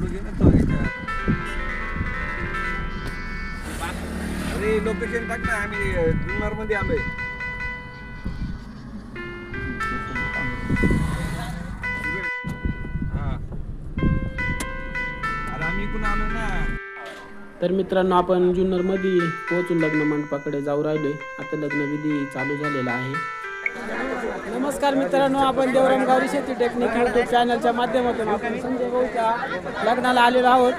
अरे लोकेशन टाक ना, आम्ही जुन्नर मध्ये आलोय. अरे आम्ही इकडून आलो ना. तर मित्रांनो, आपण जुन्नरमध्ये पोहोचून लग्न मंडपाकडे जाऊ राहिलोय. आता लग्नविधी चालू झालेला आहे. नमस्कार मित्रांनो, आपण देवराम गावरी शेती टेक्निक यूट्यूब चॅनलच्या माध्यमातून आपण संजय भाऊच्या लग्नाला आलेलो आहोत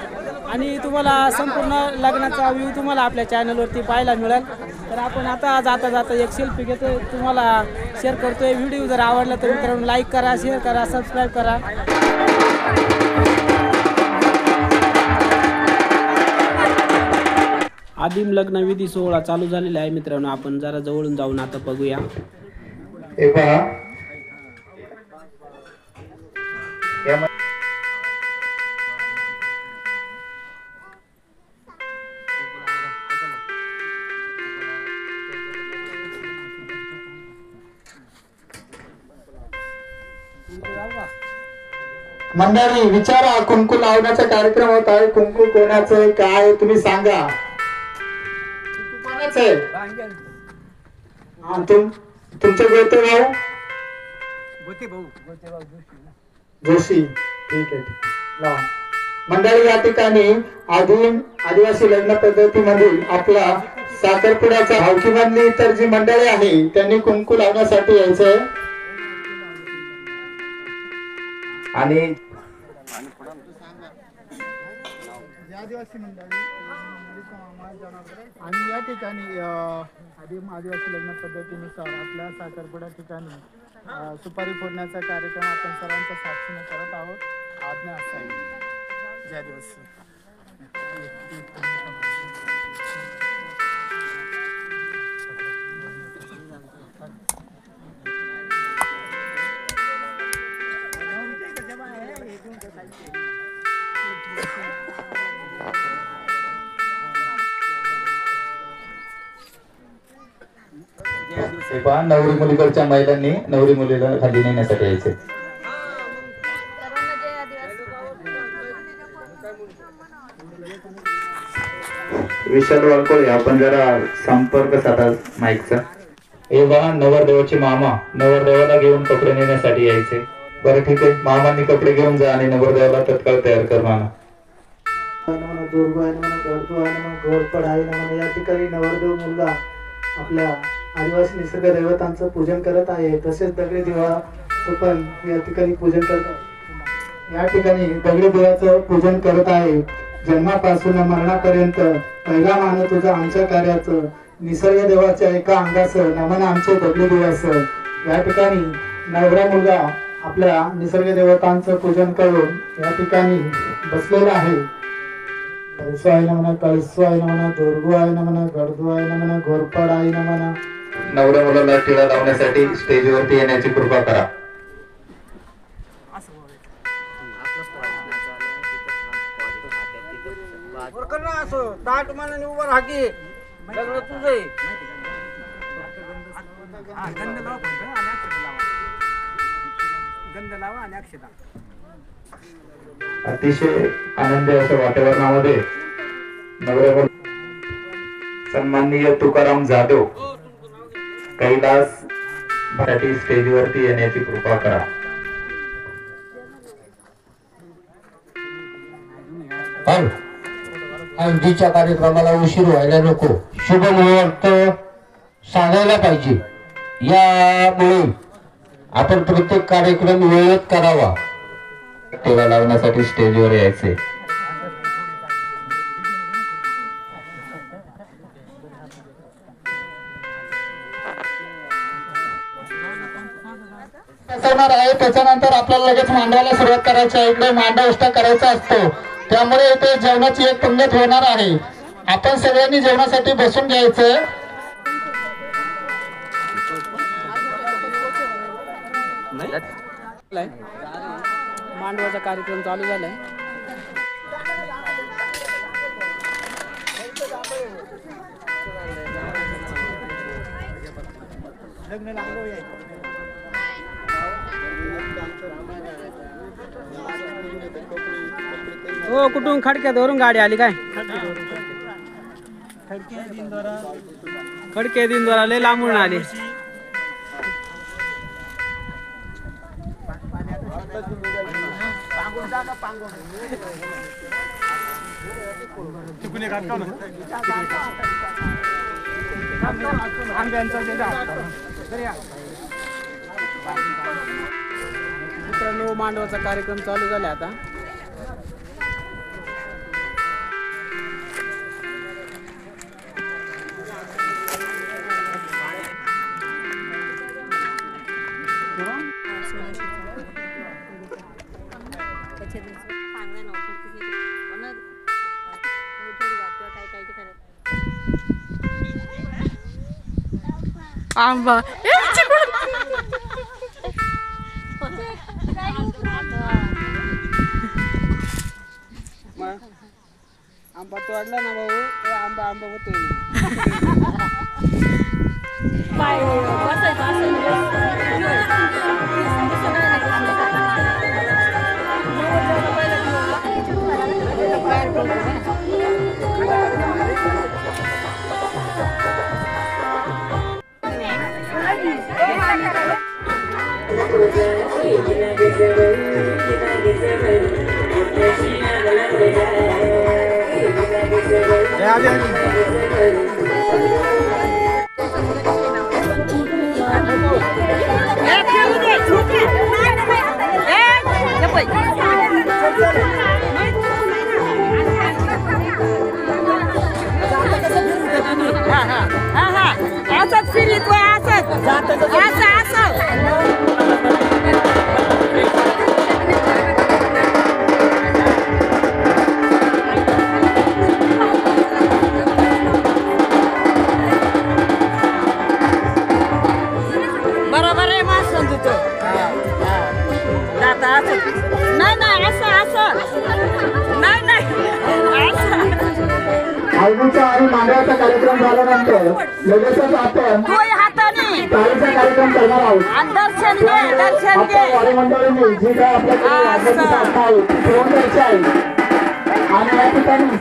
आणि तुम्हाला संपूर्ण लग्नाचा व्ह्यू तुम्हाला आपल्या चॅनलवरती पाहायला मिळेल. तर आपण आता जाता जाता एक सेल्फी घेतोय, तुम्हाला शेअर करतोय. व्हिडिओ जर आवडला तर मित्रांनो लाईक करा, शेअर करा, सबस्क्राईब करा. आदिम लग्नविधी सोहळा चालू झालेला आहे मित्रांनो. आपण जरा जवळून जाऊन आता बघूया. हे पहा, मंडळी विचारा, कुंकू लावण्याचा कार्यक्रम होत आहे. कुंकू कोणाचं आहे, काय तुम्ही सांगा. कुंकू कोणाचं आहे? तुमचे गोते भाऊ जोशी. ठीक आहे, लावा. मंडळी, या ठिकाणी आदिवासी लग्न पद्धतीमधील आपला साखरपुड्याचा भावकीमधली इतर जी मंडळी आहे त्यांनी कुंकू लावण्यासाठी यायचंय. आणि आदिवासी मंडळी आणि या ठिकाणी आदिवासी लग्न पद्धतीनुसार आपल्या साखरपुड्या ठिकाणी सुपारी फोडण्याचा कार्यक्रम आपण सर्वांच्या साक्षीने करत आहोत. आज्ञा असावी. जय आदिवासी. नवरी मुलीकडच्या महिलांनी नवरी मुलीला खाली नेण्यासाठी यायचे. विशाल वाळकोळे, आपण जरा संपर्क साधा माईकचा. हे बघा, नवरदेवाचे मामा नवरदेवाला घेऊन कपडे नेण्यासाठी यायचे. बरं ठीक आहे, मामांनी कपडे घेऊन जा आणि नवरदेवाला तत्काळ तयार कर. मामा या ठिकाणी नवरदेव मुलगा आपल्या आदिवासी निसर्ग दैवतांचं पूजन करत आहे. तसेच दगडी दिवा पण या ठिकाणी पूजन करत आहे. या ठिकाणी दगडी दिव्याचं पूजन करत आहे. जन्मापासून मरणापर्यंत पहिला मान तुझं आमच्या कार्याचं, निसर्ग देवाच्या एका अंगाचं नमन आमचे दगडी दिव्याचं. या ठिकाणी नवरा मुलगा आपल्या निसर्ग देवतांचं पूजन करून या ठिकाणी बसलेला आहे. कळसवाय नमना, कळसवाय नमना, दुर्गवाय नमना, गडदवाय नमना, घोरपडाय नमना. नवऱ्या मुलाला टिळा लावण्यासाठी स्टेजवरती येण्याची कृपा करा. ताट मानाने उभं राहा की लग्न तुझं आहे. गंध लावा आणि अक्षता. अतिशय आनंदी अशा वातावरणामध्ये नवऱ्या सन्माननीय तुकाराम जाधव कैलास मराठी स्टेजवरती येण्याची कृपा करा. हळदीच्या कार्यक्रमाला उशीर व्हायला नको. शुभ मुहूर्त सांगायला पाहिजे. यामुळे आपण प्रत्येक कार्यक्रम वेळेत करावा. टिळा लावण्यासाठी स्टेजवर यायचे. आहे त्याच्यानंतर आपल्याला लगेच मांडवायला सुरुवात करायची आहे. इकडे मांडा उष्टा करायचा असतो, त्यामुळे इथे जेवणाची एक पंगत होणार आहे. आपण सगळ्यांनी जेवणासाठी बसून घ्यायचं. मांडवाचा कार्यक्रम चालू झालाय. हो कुठून खडक्यात गाडी आली काय खडके दिनद्वारा लय लांबून आले मित्रांनो मांडवाचा कार्यक्रम चालू झाला आता आंबा आंबा तोडला ना भाऊ आंबा होतोय असंच फिरीत असं बरोबर आहे मा समजतो जाता असं नाही असं हळदीचा आणि मांडवाचा कार्यक्रम झाल्यानंतर लगेचच आपण टाळीचा कार्यक्रम करणार आहोत दर्शन घे वारीमंडळींनी जी काय आपल्याकडे संस्था आहे ती ठेवून द्यायची आहे आणि या ठिकाणी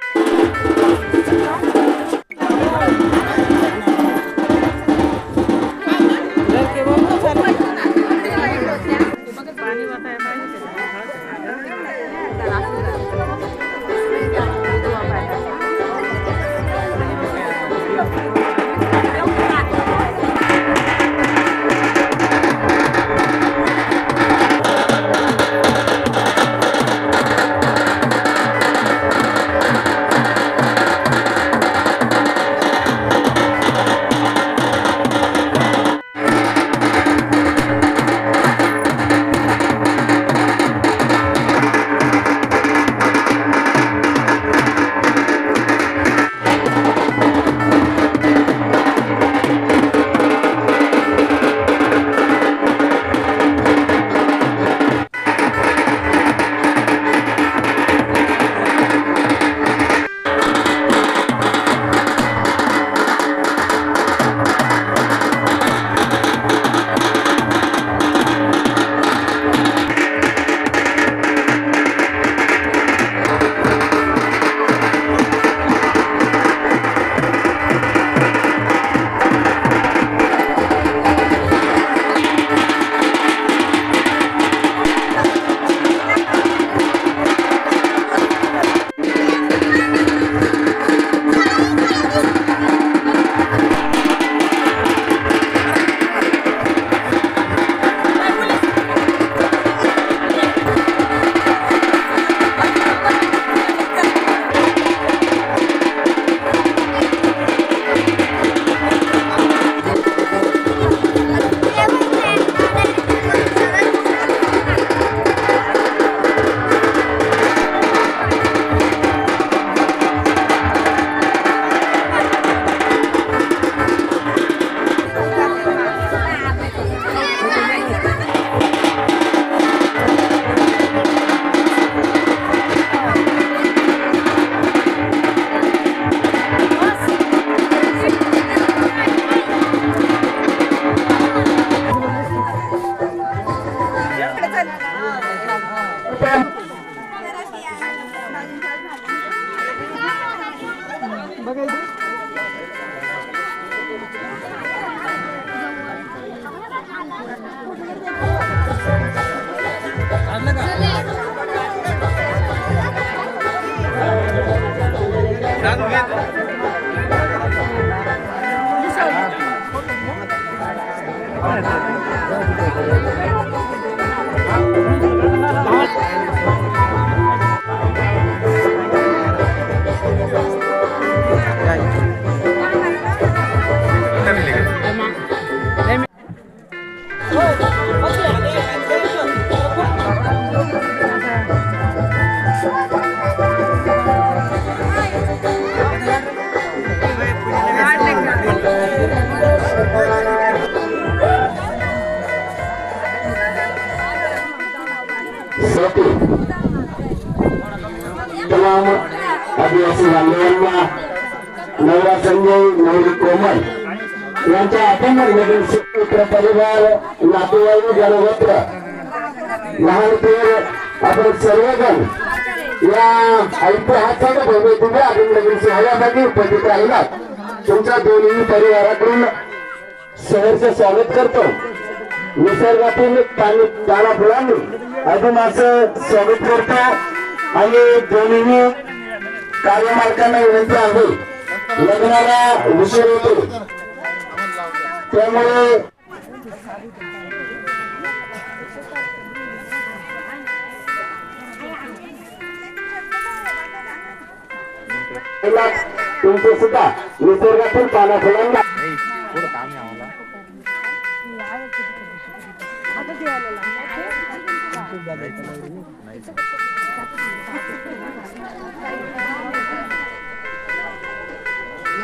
तमाम आदिवासी बांधवांना नवरा संजय नवरी कोमल यांच्या अखंड मित्र परिवार नातेवाईक जनगोत्र लहान थोर आपण सर्वजण या ऐतिहासिक भूमीतील अभिनंदन सोहळ्यासाठी उपस्थित राहिलात. तुमच्या दोन्ही परिवाराकडून सहर्ष स्वागत करतो. निसर्गातील पाना फुलांनी अजून असं स्वागत करतो आणि दोन्ही कार्यमालकांना विनंती आहे, लग्नाला उशीर होतो त्यामुळे तुमचं सुद्धा निसर्गातील पाना फुलांना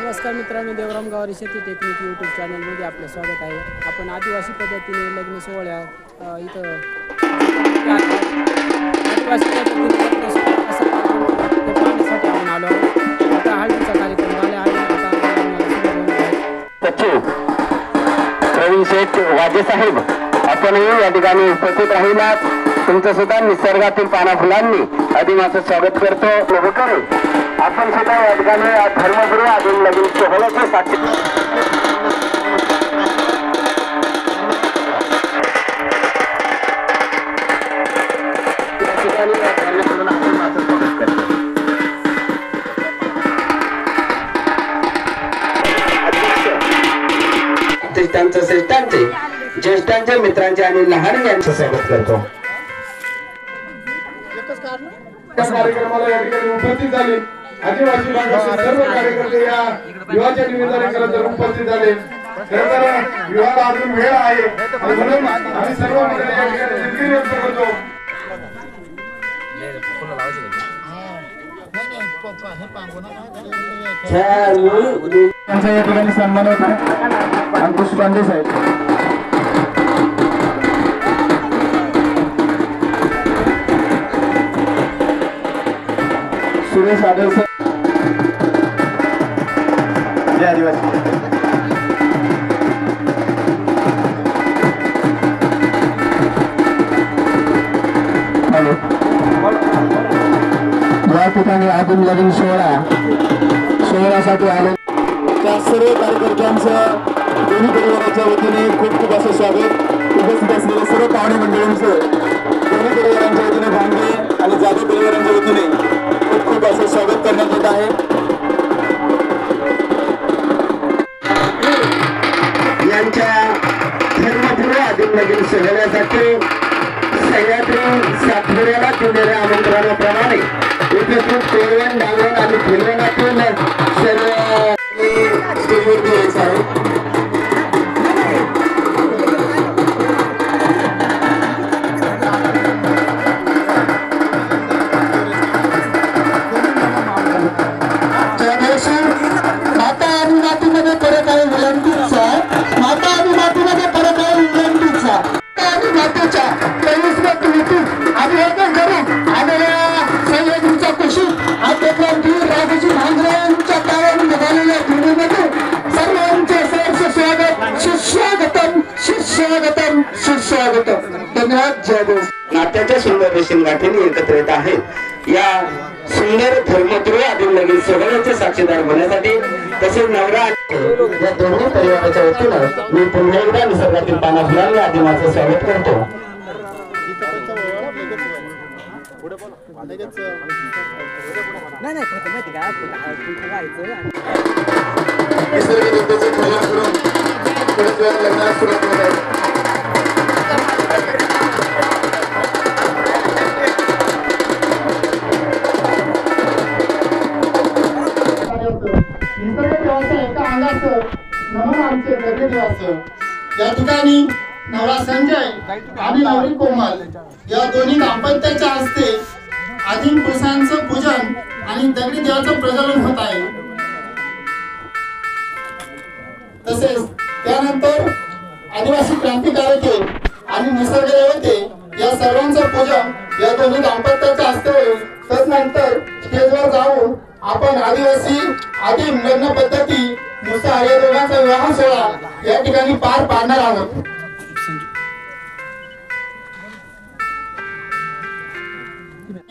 नमस्कार मित्रांनो, देवराम गावारी शेती टेक्निक यूट्यूब चॅनलमध्ये आपलं स्वागत आहे. आपण आदिवासी पद्धतीने लग्न सोहळ्या इथं आदिवासी पद्धतीने लग्न सोहळा कसा करतो ते पाहण्यासाठी आपण आलो आहोत. आता हळदीचा कार्यक्रम झाला आहे. सचिव प्रवीण शेठ वाजे साहेब आपणही या ठिकाणी उपस्थित राहिलात. तुमचं सुद्धा निसर्गातील पाना फुलांनी अधिमाचं स्वागत करतो. करू आपण सुद्धा या ठिकाणी धर्मगुरू अजून लगीन सोहळ्याचे साक्षी त्यांचं श्रेष्ठांचे ज्येष्ठांच्या मित्रांचे आणि लहान यांचं स्वागत करतो. कार्यक्रमाला या ठिकाणी उपस्थित झाले. आदिवासी भागातील सर्व कार्यकर्ते या विवाहाच्या निमित्ताने खरं तर उपस्थित झाले. खरं तर विवाहाला अजून वेळ आहे आणि म्हणून आम्ही सर्व मंडळी या ठिकाणी दिलगिरी व्यक्त करतो. त्यांचा या ठिकाणी सन्मान होत आहे. अंकुश पांडे साहेब सुरेश आदर्श जय आदिवासी हॅलो. या ठिकाणी अजून लगीन सोहळ्यासाठी आले त्या सर्व कार्यकर्त्यांचं दोन्ही परिवाराच्या वतीने खूप खूप असं स्वागत. उपस्थित असलेल्या सर्व पाहुणे मंडळींचं दोन्ही परिवारांच्या वतीने भांगे आणि जाधव परिवारांच्या वतीने खूप खूप असं स्वागत करण्यात येत आहे. यांच्या धर्मगुरू आदिम लगीन सोहळ्यासाठी सह्याद्री सातपुड्याला दिलेल्या आमंत्रणाप्रमाणे उपस्थित पेरवण डांगण आणि फिरवणातून सर्व स्टेजवरती यायचं आहे. धन्यवाद. जय देव. नात्याच्या सुंदर रेशीम गाठीने एकत्र येत आहेत. या सुंदर धर्मगुरू आदी लगीन सोहळ्याचे साक्षीदार होण्यासाठी तसेच नवरा या दोन्ही परिवाराच्या वतीनं मी पुन्हा एकदा निसर्गातील पानाफुलांनी आधी माझं स्वागत करतो. निसर्ग देवतेचे पूजन करून थोड्याच वेळात लग्नाला सुरुवात होत आहे. निसर्ग देवाचं एका अंगाचं नमन आमचे दगडी देवाचं. या ठिकाणी नवरा संजय आणि नवरी कोमल या दोन्ही दाम्पत्याच्या हस्ते आदिम पुरुषांचं पूजन आणि दगडी देवाचं प्रज्वलन होत आहे. तसेच त्यानंतर आदिवासी क्रांतिकारक आणि निसर्ग देवते या सर्वांचं पूजन या दोन्ही दाम्पत्याच्या हस्ते होईल. तदनंतर स्टेजवर जाऊन आपण आदिवासी आदिम लग्न पद्धती नुसार या दोघांचा विवाह सोहळा या ठिकाणी पार पाडणार आहोत.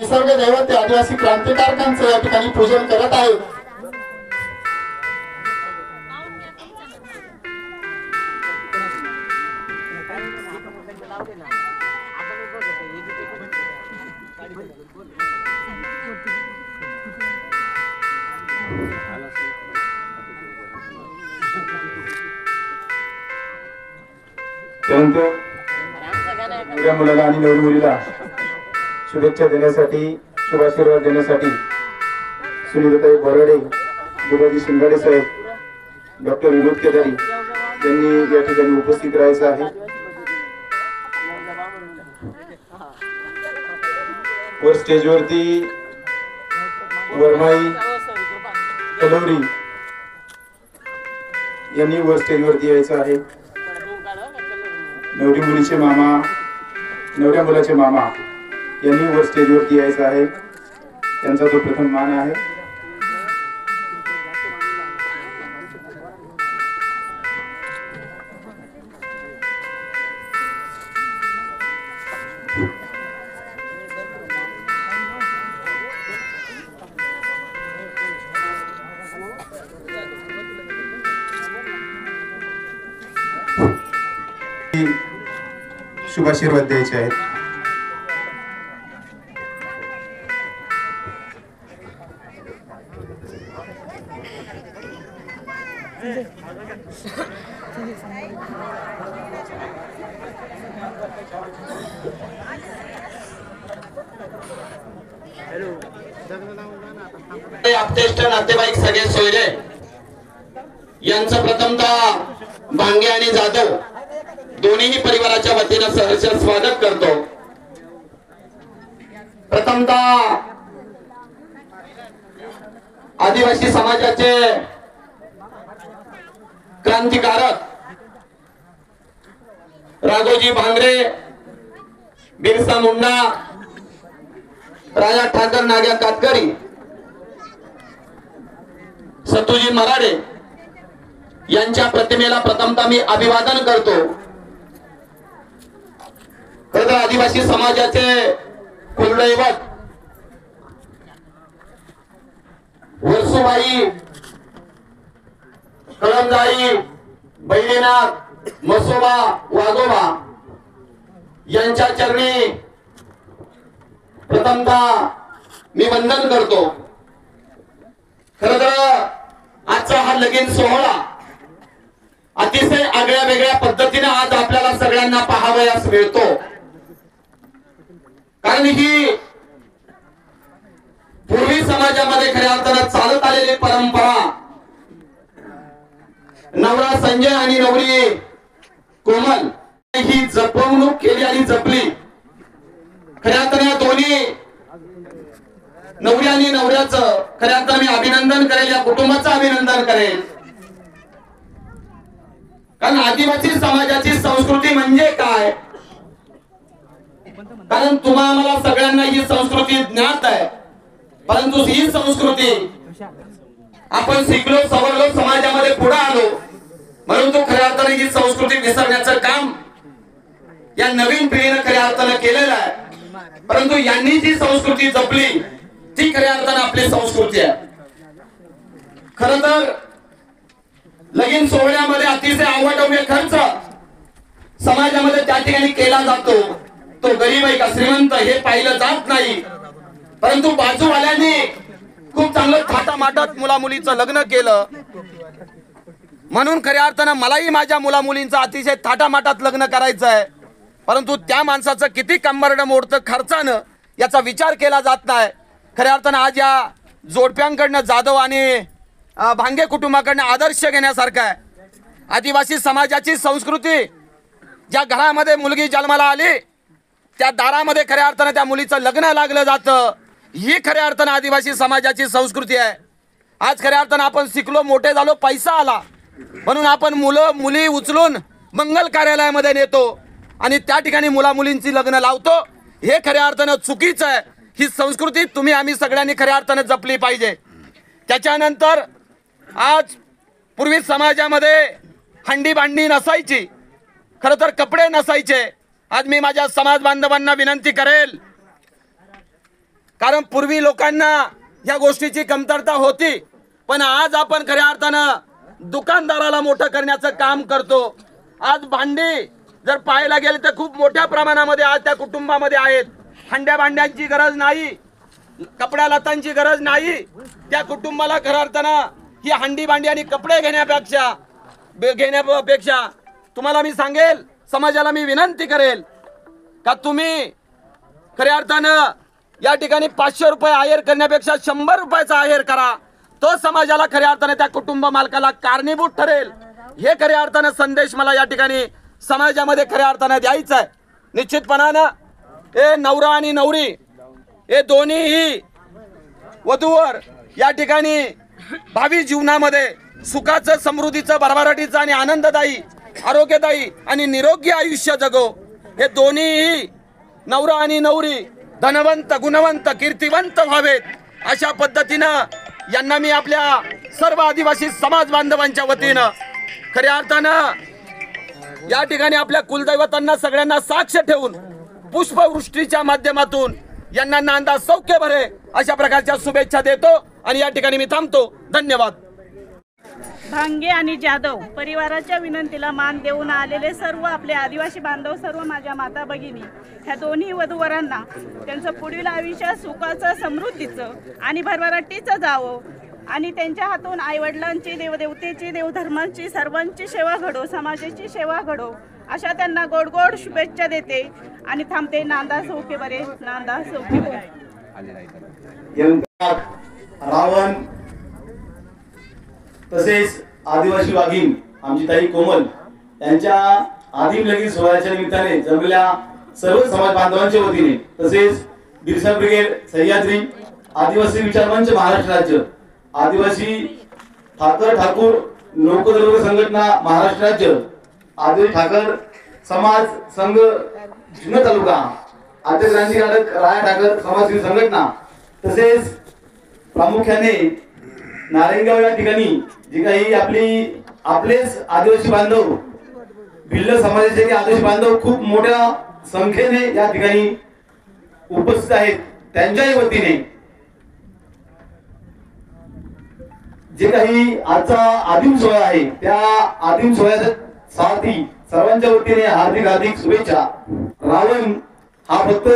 निसर्ग देवते आदिवासी क्रांतिकारकांचं या ठिकाणी पूजन करत आहेत. त्यानंतर नवऱ्या मुलाला आणि नवरी मुलीला शुभेच्छा देण्यासाठी शुभाशीर्वाद देण्यासाठी सुनीताताई बोराडे, दुर्गाजी शिंगाडे साहेब, डॉक्टर विनोद केदारी यांनी या ठिकाणी उपस्थित राहायचं आहे. वर स्टेजवरती वरमाई कलवरी यांनी वर स्टेजवरती यायचं आहे. नवरी मुलीचे मामा, नवऱ्या मुलाचे मामा यांनी वर स्टेजवरती यायचं आहे. त्यांचा तो प्रथम मान आहे. शुभाशीर्वाद द्यायचे आहेत. आपतेष्ट नातेवाईक सगळे सोयरे यांचं प्रथमतः भांगे आणि जाधव दोन्ही परिवाराच्या वतीनं सहर्ष स्वागत करतो. प्रथमतः आदिवासी समाजाचे क्रांतिकारक राघोजी भांगरे, बिरसा मुंडा, राजा ठाकर नाग्या कातकरी, सतुजी मराडे यांच्या प्रतिमेला प्रथमतः मी अभिवादन करतो. खरं तर आदिवासी समाजाचे कुलदैवत वर्सुबाई, कळमजाई, बैलीनाथ, मसोबा, वाघोबा यांच्या चरणी प्रथमतः मी वंदन करतो. खरं तर आजचा हा लगीन सोहळा अतिशय आगळ्या वेगळ्या पद्धतीने आज आपल्याला सगळ्यांना पाहावयास मिळतो. कारण ही पूर्वी समाजामध्ये खऱ्या अर्थानं चालत आलेली परंपरा नवरा संजय आणि नवरी कोमल ही जपवणूक केली आणि जपली. खऱ्या अर्थानं दोन्ही नवरी आणि नवऱ्याचं खऱ्या अर्थानं मी अभिनंदन करेल, या कुटुंबाचं अभिनंदन करेल. कारण आदिवासी समाजाची संस्कृती म्हणजे काय, कारण तुम्हा आम्हाला सगळ्यांना ही संस्कृती ज्ञात आहे, परंतु ही संस्कृती आपण शिकलो, सवरलो, समाजामध्ये पुढे आलो म्हणून तो खऱ्या अर्थाने ही संस्कृती विसरण्याचं काम या नवीन पिढीने खऱ्या अर्थाने केलेलं आहे. परंतु यांनी जी संस्कृती जपली ती खऱ्या अर्थानं आपली संस्कृती आहे. खर तर लगीन सोहळ्यामध्ये अतिशय अवाढव्य खर्च समाजामध्ये त्या ठिकाणी केला जातो. तो गरीब आहे का श्रीमंत हे पाहिलं जात नाही, परंतु बाजूवाल्यांनी खूप चांगलं थाटामाटात मुला मुलीचं लग्न केलं. म्हणून खऱ्या अर्थानं मलाही माझ्या मुला मुलींचं अतिशय थाटामाटात लग्न करायचं आहे, परंतु त्या माणसाचं किती कंबरडं मोडतं खर्चानं याचा विचार केला जात नाही. खऱ्या अर्थानं आज या जोडप्यांकडनं जाधव आणि भांगे कुटुंबाकडनं आदर्श घेण्यासारखा आहे. आदिवासी समाजाची संस्कृती, ज्या घरामध्ये मुलगी जन्माला आली त्या दारामध्ये खऱ्या अर्थानं त्या मुलीचं लग्न लागलं जातं. ही खऱ्या अर्थानं आदिवासी समाजाची संस्कृती आहे. आज खऱ्या अर्थानं आपण शिकलो, मोठे झालो, पैसा आला म्हणून आपण मुलं मुली उचलून मंगल कार्यालयामध्ये नेतो आणि त्या ठिकाणी मुला मुलींची लग्न लावतो. हे खऱ्या अर्थानं चुकीचं आहे. ही संस्कृती तुम्ही आम्ही सगळ्यांनी खऱ्या अर्थानं जपली पाहिजे. त्याच्यानंतर आज पूर्वी समाजामध्ये हंडी भांडी नसायची, खरं तर कपडे नसायचे. आज मी माझ्या समाज बांधवांना विनंती करेल, कारण पूर्वी लोकांना या गोष्टीची कमतरता होती, पण आज आपण खऱ्या अर्थानं दुकानदाराला मोठं करण्याचं काम करतो. आज भांडी जर पाहायला गेले तर खूप मोठ्या प्रमाणामध्ये आज त्या कुटुंबामध्ये आहेत. हंड्या भांड्यांची गरज नाही, कपड्या लतांची गरज नाही. त्या कुटुंबाला खऱ्या अर्थानं ही हंडी भांडी आणि कपडे घेण्यापेक्षा तुम्हाला मी सांगेल, समाजाला मी विनंती करेल का तुम्ही खऱ्या अर्थानं या ठिकाणी 500 रुपये आहेर करण्यापेक्षा 100 रुपयाचा आहेर करा. तो समाजाला खऱ्या अर्थानं त्या कुटुंब मालकाला कारणीभूत ठरेल. हे खऱ्या अर्थानं संदेश मला या ठिकाणी समाजामध्ये खऱ्या अर्थानं द्यायचा आहे. निश्चितपणानं हे नवरा आणि नवरी हे दोन्हीही वधूवर या ठिकाणी भावी जीवनामध्ये सुखाचं, समृद्धीचं, भरभराटीचं आणि आनंददायी, आरोग्यदायी आणि निरोगी आयुष्य जगो. हे दोन्हीही नवरा आणि नवरी धनवंत, गुणवंत, कीर्तिवंत व्हावेत. अशा पद्धतीनं यांना मी आपल्या सर्व आदिवासी समाज बांधवांच्या वतीनं खऱ्या अर्थानं या ठिकाणी आपल्या कुलदैवतांना सगळ्यांना साक्ष ठेवून पुष्पवृष्टीच्या माध्यमातून यांना नांदा सौख्य भरे अशा प्रकारच्या शुभेच्छा देतो आणि या ठिकाणी मी थांबतो. धन्यवाद. भांगे आणि जाधव परिवाराच्या विनंतीला मान देऊन आलेले सर्व आपले आदिवासी बांधव, सर्व माझ्या माता भगिनी, ह्या दोन्ही वधूवरांना त्यांचं पुढील आयुष्य सुखाचं, समृद्धीचं आणि भरभराटीचं जावं आणि त्यांच्या हातून आईवडिलांची, देवदेवतेची, देवधर्माची, सर्वांची सेवा घडो, समाजाची सेवा घडो अशा त्यांना गोड गोड शुभेच्छा देते आणि थांबते. नांदा सौख्य बरे, नांदा सौख्य बरे. रावण तसेच आदिवासी वाघीण आमची ताई कोमल यांच्या आदिम लगीन सोहळ्याच्या निमित्ताने जमलेल्या सर्व समाज बांधवांच्या वतीने तसेच बिरसा ब्रिगेड सह्याद्री, आदिवासी विचार मंच महाराष्ट्र राज्य, आदिवासी ठाकूर लोकदर्ग संघटना महाराष्ट्र राज्य, आदिवासी ठाकर समाज संघ जुन्नर तालुका, आद्य क्रांतिकारक राया ठाकर समाज संघटना तसेच प्रामुख्याने नारायणगाव या ठिकाणी जे काही आपलेच आदिवासी बांधव, भिल्ल समाजाचे आदिवासी बांधव खूप मोठ्या संख्येने या ठिकाणी उपस्थित आहेत. त्यांच्याही वतीने जे काही आजचा आदिम सोहळा आहे त्या आदिम सोहळ्यासाठी सर्वांच्या वतीने हार्दिक हार्दिक शुभेच्छा. रावण हा फक्त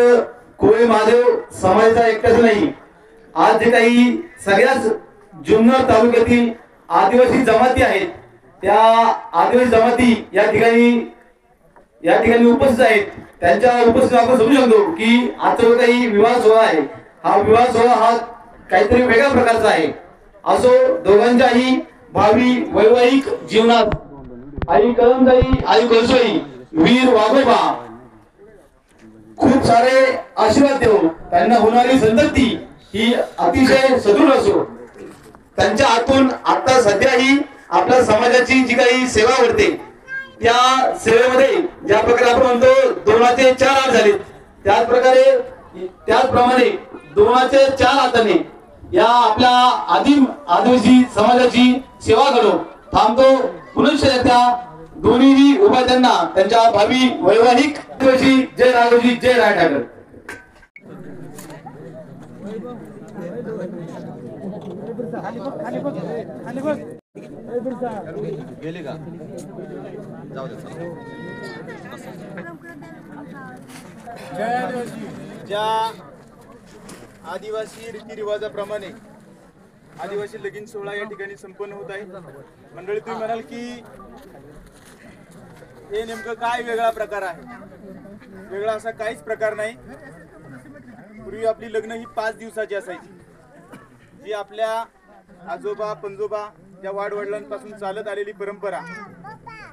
कोळी महादेव समाजाचा एकटाच नाही, आज जे काही सगळ्याच जुन्नर तालुक्यातील आदिवासी जमाती आहेत त्या आदिवासी जमाती या ठिकाणी उपस्थित आहेत. त्यांच्या उपस्थित आपण समजू शकतो की आजचा जो काही विवाह सोहळा आहे हा विवाह सोहळा हा काहीतरी वेगळ्या प्रकारचा आहे. असो, दोघांच्याही भावी वैवाहिक जीवनात आई कळमदाई, आई कळसोई, वीर वाघोबा खूप सारे आशीर्वाद देऊ. त्यांना होणारी संतती ही अतिशय सदृढ असो. त्यांच्या हातून आता सध्याही आपल्या समाजाची जी काही सेवा घडते त्या सेवेमध्ये ज्या प्रकारे आपण म्हणतो दोनाचे 4 हात झाले, त्याचप्रमाणे दोनाचे 4 हाताने या आपल्या आदिवासी समाजाची सेवा घडो. थांबतो. पुनश्च त्या दोन्ही उभा त्यांना त्यांच्या भावी वैवाहिक जय राघोजी, जय राय ठाकर. ज्या आदिवासी रीतिरिवाजाप्रमाणे आदिवासी लगीन सोहळा या ठिकाणी संपन्न होत आहे. मंडळी, तुम्ही म्हणाल की हे नेमकं काय वेगळा प्रकार आहे? वेगळा असा काहीच प्रकार नाही. पूर्वी आपली लग्न ही 5 दिवसाची असायची, जी आपल्या आजोबा पंजोबा त्या वाडवडिलांपासून चालत आलेली परंपरा.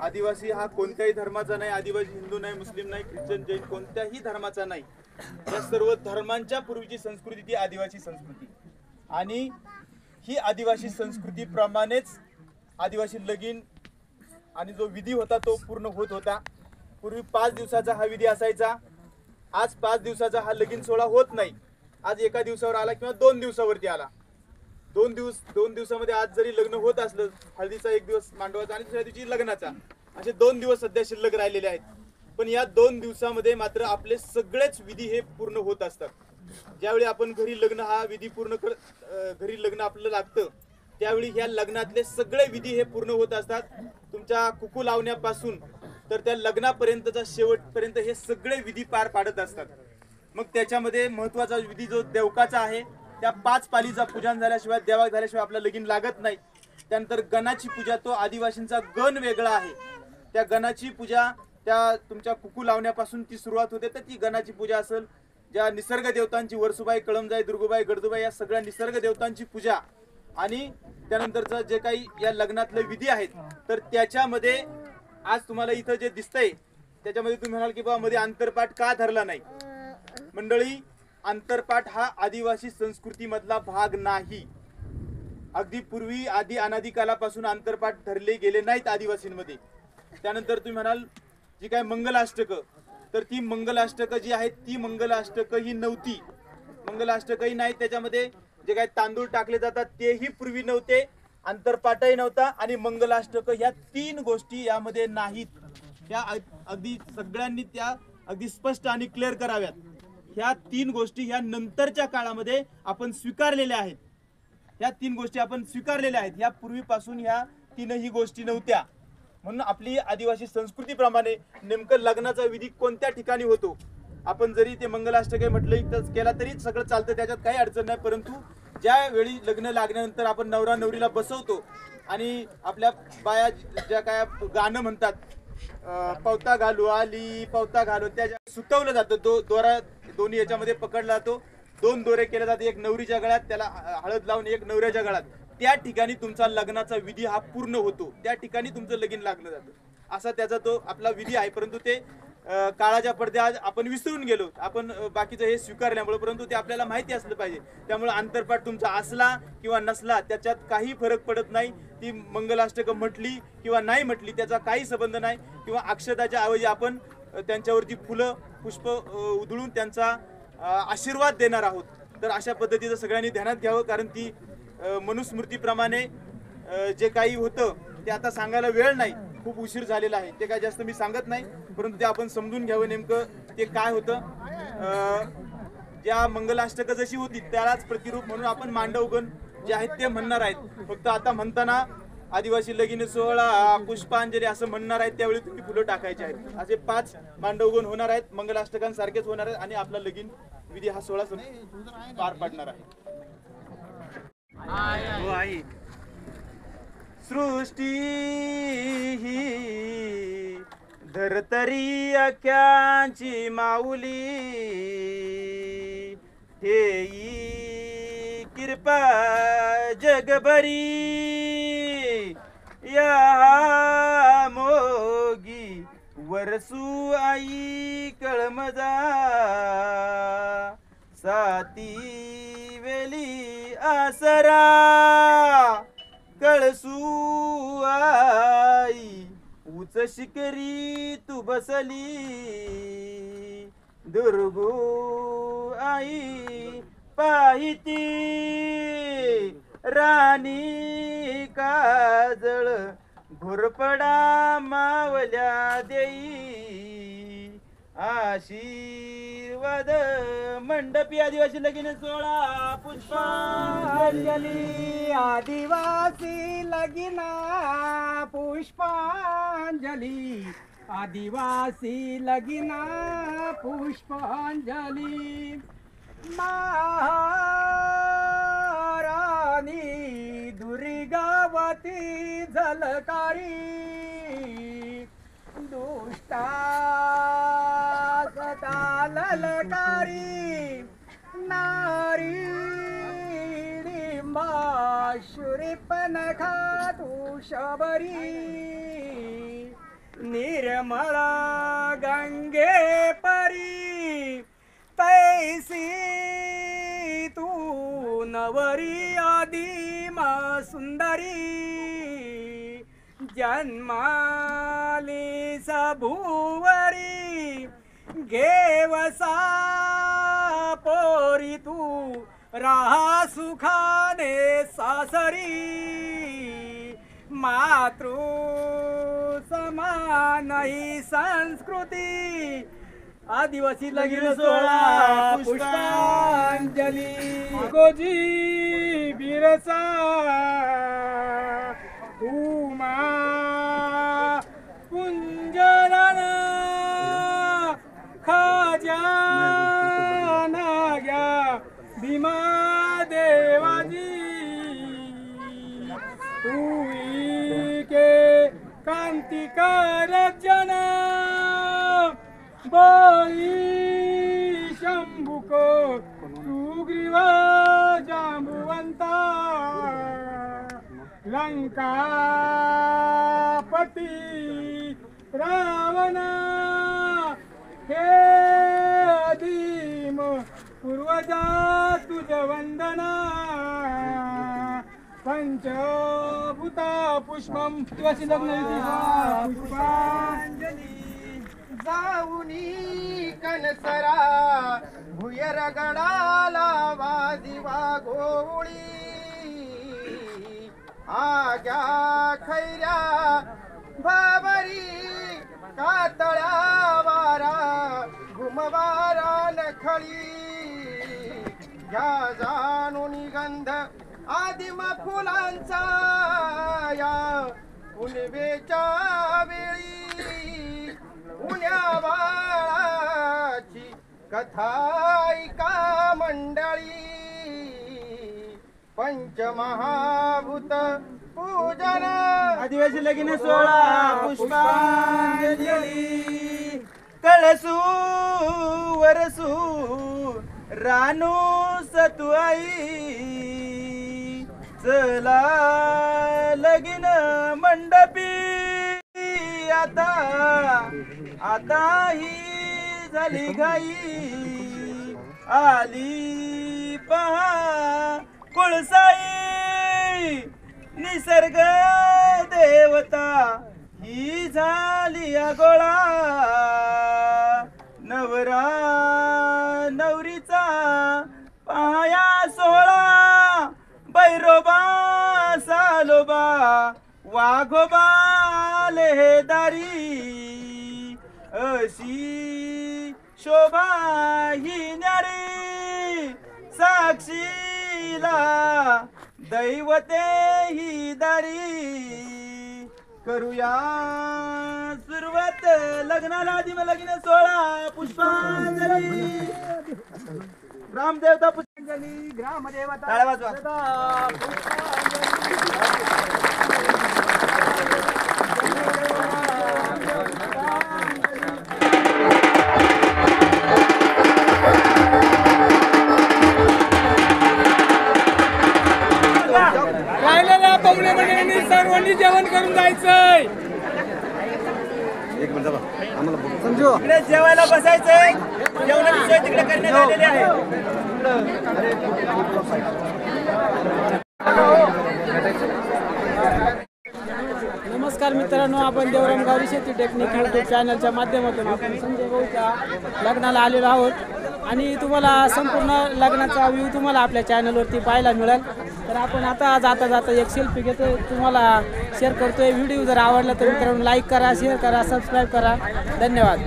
आदिवासी हा कोणत्याही धर्माचा नाही, आदिवासी हिंदू नाही, मुस्लिम नाही, ख्रिश्चन, जैन कोणत्याही धर्माचा नाही. या सर्व धर्मांच्या पूर्वीची संस्कृती ती आदिवासी संस्कृती. आणि ही आदिवासी संस्कृतीप्रमाणेच आदिवासी लगीन आणि जो विधी होता तो पूर्ण होत होता. पूर्वी 5 दिवसाचा हा विधी असायचा. आज 5 दिवसाचा हा लगीन सोहळा होत नाही. आज एका दिवसावर आला किंवा 2 दिवसावरती आला. 2 दिवसामध्ये आज जरी लग्न होत असलं, हळदीचा 1 दिवस मांडवाचा आणि दुसऱ्या दिवशी लग्नाचा, असे 2 दिवस सध्या शिल्लक राहिलेले आहेत. पण या 2 दिवसामध्ये मात्र आपले सगळेच विधी हे पूर्ण होत असतात. ज्यावेळी आपण घरी लग्न हा विधी घरी लग्न आपलं लागतं, त्यावेळी ह्या लग्नातले सगळे विधी हे पूर्ण होत असतात. तुमच्या कुकू लावण्यापासून तर त्या लग्नापर्यंतचा शेवटपर्यंत हे सगळे विधी पार पाडत असतात. मग त्याच्यामध्ये महत्वाचा विधी जो देवकाचा आहे, त्या 5 पालीचा पूजन झाल्याशिवाय, देवाक झाल्याशिवाय आपलं लगीन लागत नाही. त्यानंतर गणाची पूजा, तो आदिवासींचा गण वेगळा आहे. त्या गणाची पूजा त्या तुमच्या कुकू लावण्यापासून ती सुरुवात होते. तर ती गणाची पूजा असेल, ज्या निसर्ग देवतांची, वरसुबाई, कळमजाई, दुर्गुबाई, गडदुबाई या सगळ्या निसर्ग देवतांची पूजा, आणि त्यानंतरचं जे काही या लग्नातले विधी आहेत, तर त्याच्यामध्ये आज तुम्हाला इथं जे दिसतंय त्याच्यामध्ये तुम्ही म्हणाल की बाबा मध्ये आंतरपाठ का धरला नाही? मंडळी, आंतरपाठ हा आदिवासी संस्कृतीमधला भाग नाही. अगदी पूर्वी आधी अनादी कालापासून आंतरपाठ धरले गेले नाहीत आदिवासींमध्ये. त्यानंतर तुम्ही म्हणाल जी काय मंगलाष्टकं, तर ती मंगलाष्टकं जी आहेत ती मंगलाष्टकं ही नव्हती. मंगलाष्टकही नाही. त्याच्यामध्ये जे काही तांदूळ टाकले जातात तेही पूर्वी नव्हते, आंतरपाठही नव्हता, आणि मंगलाष्टकं ह्या 3 गोष्टी यामध्ये नाहीत. त्या अगदी सगळ्यांनी त्या अगदी स्पष्ट आणि क्लिअर कराव्यात. ह्या 3 गोष्टी ह्या नंतरच्या काळामध्ये आपण स्वीकारलेल्या आहेत. ह्या 3 गोष्टी आपण स्वीकारलेल्या आहेत. ह्या पूर्वीपासून ह्या 3ही गोष्टी नव्हत्या. म्हणून आपली आदिवासी संस्कृतीप्रमाणे नेमकं लग्नाचा विधी कोणत्या ठिकाणी होतो, आपण जरी ते मंगलाष्टक म्हटलं केला तरी सगळं चालतं, त्याच्यात काही अडचण नाही. परंतु ज्या वेळी लग्न लागल्यानंतर आपण नवरा नवरीला बसवतो आणि आपल्या बाया ज्या काय गाणं म्हणतात, पवता घालू आली पवता घालू, त्या सुतवलं जातं. तो दोरा दोन्ही याच्यामध्ये पकडला जातो. 2 दोरे केले जाते, एक नवरीच्या गळ्यात, त्याला हळद लावून एक नवऱ्याच्या गळ्यात. त्या ठिकाणी तुमचा लग्नाचा विधी हा पूर्ण होतो. त्या ठिकाणी तुमचं लगीन लागलं जातं. असा त्याचा तो आपला विधी आहे. परंतु ते काळाच्या पडद्यात आपण विसरून गेलो, आपण बाकीचं हे स्वीकारल्यामुळे. परंतु ते आपल्याला माहिती असलं पाहिजे. त्यामुळे आंतरपाठ तुमचा असला किंवा नसला त्याच्यात काही फरक पडत नाही. ती मंगलाष्टकं म्हटली किंवा नाही म्हटली त्याचा काही संबंध नाही. किंवा अक्षताच्या ऐवजी आपण त्यांच्यावरती फुलं पुष्प उधळून त्यांचा आशीर्वाद देणार आहोत. तर अशा पद्धतीचं सगळ्यांनी ध्यानात घ्यावं. कारण ती मनुस्मृतीप्रमाणे जे काही होतं ते आता सांगायला वेळ नाही, खूप उशीर झालेला आहे. ते काय जास्त मी सांगत नाही, परंतु ते आपण समजून घ्यावं नेमकं ते काय होतं. ज्या मंगलाष्टकं जशी होती त्यालाच प्रतिरूप म्हणून आपण मांडवगण जे आहेत ते म्हणणार आहेत. फक्त आता म्हणताना आदिवासी लगीन सोहळा पुष्पांजली असं म्हणणार आहेत, त्यावेळी तुम्ही फुलं टाकायचे आहेत. असे 5 मांडवगण होणार आहेत, मंगलाष्टकांसारखेच होणार आहेत, आणि आपला लगीन विधी हा सोहळा पार पाडणार आहे. सृष्टी ही धरतरी अख्यांची माऊली, हेई कृपा जगभरी या मोगी वरसू आई कळमजा, साती वेली आसरा कळसू आई, उच शिकरी तू बसली दुर्गो आई, पाहिती राणी काजळ घोरपडा मावल्या देई, आशीर्वाद मंडपी आदिवासी लगीन सोहळा पुष्पांजली. आदिवासी लगीना पुष्पांजली, आदिवासी लगीना पुष्पांजली. महाराणी दुर्गावती झलकारी, दुष्टा ललकारी, नारी लिंबाशुरीपन खातू शबरी, निर्मळ गंगे परी तैसी तू नवरी आदिमा सुंदरी, जन्माली सबुवरी घेवसा पोरी तू राहा सुखाने सासरी, मातृ समान ही संस्कृती, आदिवासी लगीन सोहळा पुष्पांजली. गोजी बिरसा उमा कुंजराना खाजाना ग्या भीमा देवाजी, तुई के क्रांतिकार जन बळी शंभुक सुग्रीव जांबुवंता, लंकापती रावणा हे आदिम पूर्वजा तुझ वंदना, पंचभूता पुष्पम दिवशी लग्न पुष्पांजली. जाऊनी कनसरा भुयर गडाला वादिवा गोळी, आग्या खैऱ्या बाबरी कातळ्या वारा घुमवारा नखळी, या जाणून गंध आदिम फुलांचा या उन्वेच्या वेळी, उन्या बाळाची कथायिका मंडळी, पंचमहाभूत पूजन आदिवासी लगीन सोहळा पुष्पांजली. कळसू वरसू रानू सतुआई, चला लगीन मंडपी, आता आता ही झाली घाई, आली पहा कुळसाई, निसर्ग देवता ही झाली गोळा, नवरा नवरीचा पाया सोहळा, बैरोबा सालोबा वाघोबा लेदारी, अशी शोभा ही न्यारी, साक्षीला दैवते ही दारी. करूया सुरुवात लग्नाला आदिम लगीन सोहळा पुष्पांजली. ग्रामदेवता पुष्पांजली, ग्रामदेवता टाळ्या वाजवा. राहिलेल्या पाहुणे मंडळींनी सर्वांनी जेवण करून जायचंय. संजू इकडे जेवायला बसायचंय. जेवणाची सोय तिकडे करण्यात आलेली आहे. नमस्कार मित्रांनो, आपण देवराम गावरी शेती टेक्निक यूट्यूब चॅनलच्या माध्यमातून आपण संजय भाऊच्या लग्नाला आलेलो आहोत आणि तुम्हाला संपूर्ण लग्नाचा व्ह्यू तुम्हाला आपल्या चॅनलवरती पाहायला मिळेल. तर आपण आता जाता जाता एक सेल्फी घेतो, तुम्हाला शेअर करतोय. व्हिडिओ जर आवडला तर मित्रांनो लाईक करा, शेअर करा, सबस्क्राईब करा. धन्यवाद.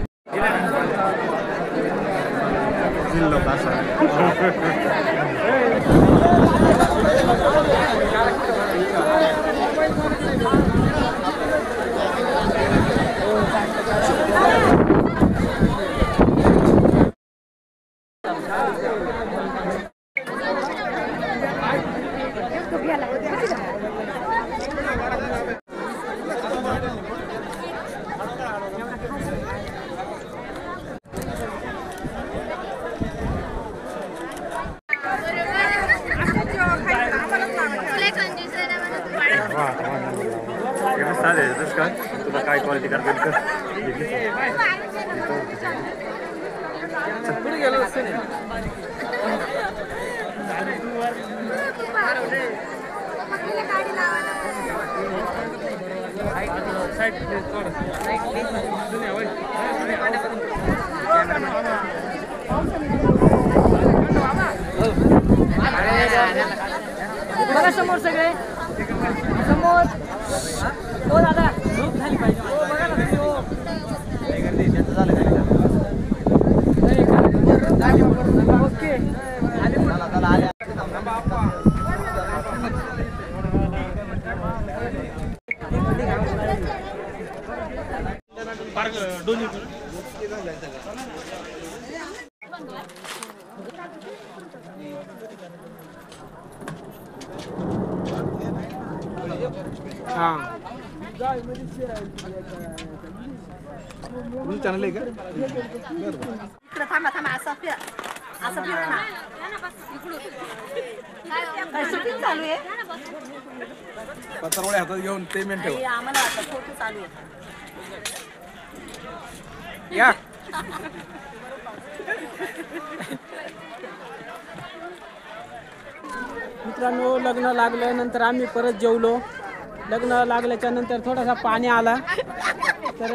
तुला काय क्वालिटी करतात बघा समोर सगळे समोर हो दादा झोप झाली पाहिजे बघा ना ओके चॅनल आहे का? थांबा थांबा असं फिर ना शूटिंग चालू आहे पत्रावळे हातात घेऊन पेमेंट ठेवा. आम्हाला आता फोटो चालू आहे या मित्रांनो लग्न लागल्यानंतर आम्ही परत जेवलो. लग्न लागल्याच्या नंतर थोडासा पाणी आला तर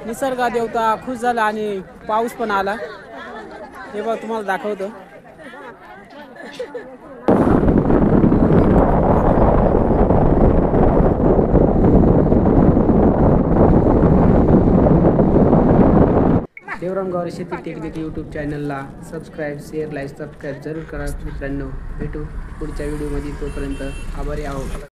निसर्ग देवता खुश झाला आणि पाऊस पण आला. हे बघ तुम्हाला दाखवतो. देवराम गावरे शेती टेक्निक यूट्यूब चॅनलला सबस्क्राईब शेअर लाईक सबस्क्राईब जरूर करा मित्रांनो. भेटू पुढच्या व्हिडिओमध्ये. तोपर्यंत आभारी आहोत.